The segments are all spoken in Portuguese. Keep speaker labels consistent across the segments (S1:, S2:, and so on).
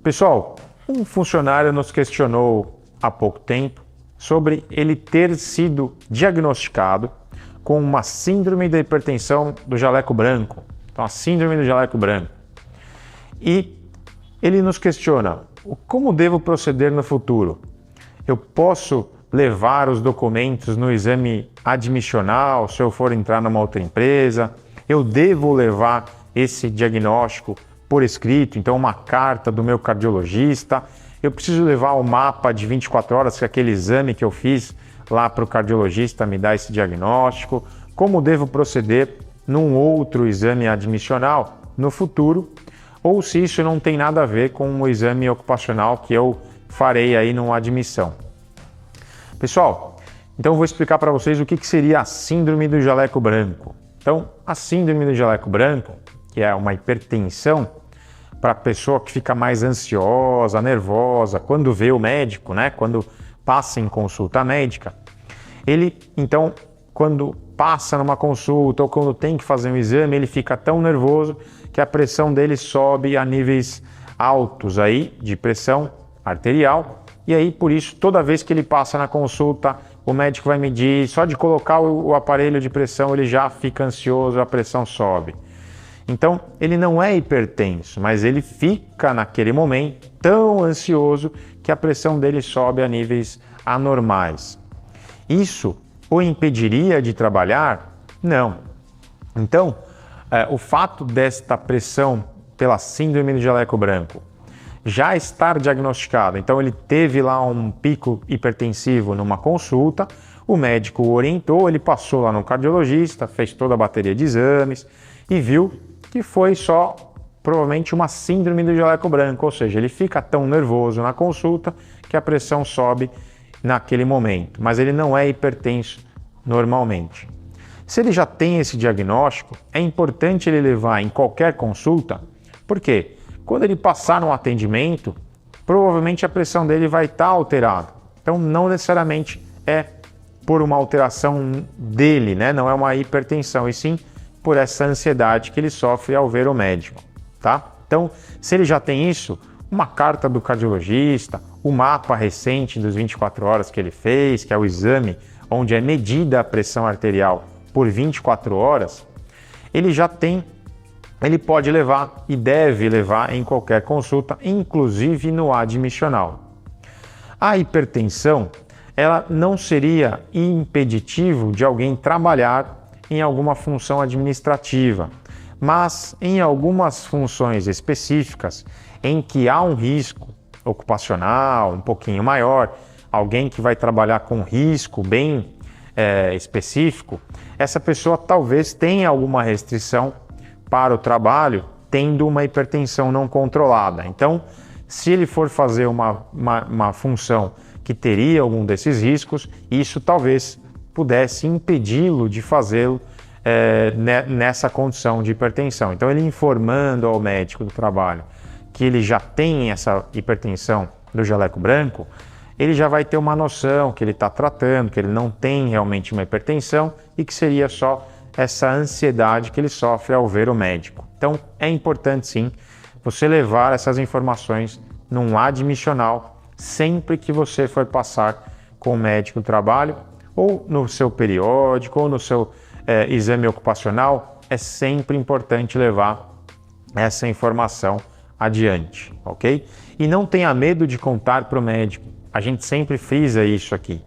S1: Pessoal, um funcionário nos questionou há pouco tempo sobre ele ter sido diagnosticado com uma síndrome da hipertensão do jaleco branco. Então, a síndrome do jaleco branco. E ele nos questiona, como devo proceder no futuro? Eu posso levar os documentos no exame admissional se eu for entrar numa outra empresa? Eu devo levar esse diagnóstico por escrito, então uma carta do meu cardiologista? Eu preciso levar o mapa de 24 horas, que é aquele exame que eu fiz lá para o cardiologista me dar esse diagnóstico? Como devo proceder num outro exame admissional no futuro? Ou se isso não tem nada a ver com o exame ocupacional que eu farei aí numa admissão. Pessoal, então eu vou explicar para vocês o que seria a síndrome do jaleco branco. Então, a síndrome do jaleco branco, que é uma hipertensão para a pessoa que fica mais ansiosa, nervosa, quando vê o médico, né? Quando passa em consulta médica. Ele, então, quando passa numa consulta ou quando tem que fazer um exame, ele fica tão nervoso que a pressão dele sobe a níveis altos aí de pressão arterial. E aí, por isso, toda vez que ele passa na consulta, o médico vai medir, só de colocar o aparelho de pressão, ele já fica ansioso, a pressão sobe. Então, ele não é hipertenso, mas ele fica naquele momento tão ansioso que a pressão dele sobe a níveis anormais. Isso o impediria de trabalhar? Não. Então, o fato desta pressão pela síndrome do jaleco branco já estar diagnosticado, então ele teve lá um pico hipertensivo numa consulta, o médico o orientou, ele passou lá no cardiologista, fez toda a bateria de exames e viu que foi só provavelmente uma síndrome do jaleco branco, ou seja, ele fica tão nervoso na consulta que a pressão sobe naquele momento, mas ele não é hipertenso normalmente. Se ele já tem esse diagnóstico, é importante ele levar em qualquer consulta, porque quando ele passar no atendimento, provavelmente a pressão dele vai estar alterada. Então não necessariamente é por uma alteração dele, né? Não é uma hipertensão, e sim por essa ansiedade que ele sofre ao ver o médico, tá? Então, se ele já tem isso, uma carta do cardiologista, o mapa recente dos 24 horas que ele fez, que é o exame onde é medida a pressão arterial por 24 horas, ele já tem, ele pode levar e deve levar em qualquer consulta, inclusive no admissional. A hipertensão, ela não seria impeditivo de alguém trabalhar em alguma função administrativa, mas em algumas funções específicas em que há um risco ocupacional um pouquinho maior, alguém que vai trabalhar com risco bem específico, essa pessoa talvez tenha alguma restrição para o trabalho, tendo uma hipertensão não controlada. Então, se ele for fazer uma função que teria algum desses riscos, isso talvez pudesse impedi-lo de fazê-lo nessa condição de hipertensão. Então, ele informando ao médico do trabalho que ele já tem essa hipertensão do jaleco branco, ele já vai ter uma noção que ele está tratando, que ele não tem realmente uma hipertensão e que seria só essa ansiedade que ele sofre ao ver o médico. Então, é importante sim você levar essas informações num admissional sempre que você for passar com o médico do trabalho, ou no seu periódico, ou no seu exame ocupacional. É sempre importante levar essa informação adiante, ok? E não tenha medo de contar para o médico. A gente sempre frisa isso aqui.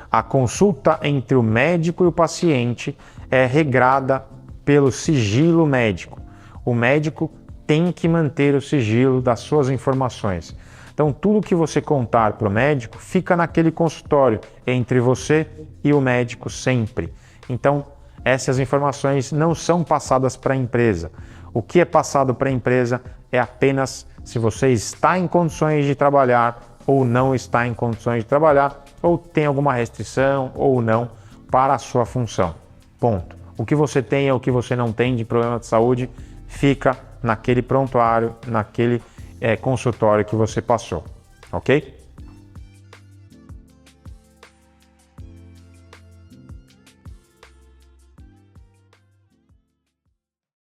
S1: A consulta entre o médico e o paciente é regrada pelo sigilo médico. O médico tem que manter o sigilo das suas informações. Então, tudo que você contar para o médico fica naquele consultório, entre você e o médico sempre. Então, essas informações não são passadas para a empresa. O que é passado para a empresa é apenas se você está em condições de trabalhar ou não está em condições de trabalhar, ou tem alguma restrição ou não para a sua função. Ponto. O que você tem ou o que você não tem de problema de saúde fica naquele prontuário, naquele consultório que você passou, ok?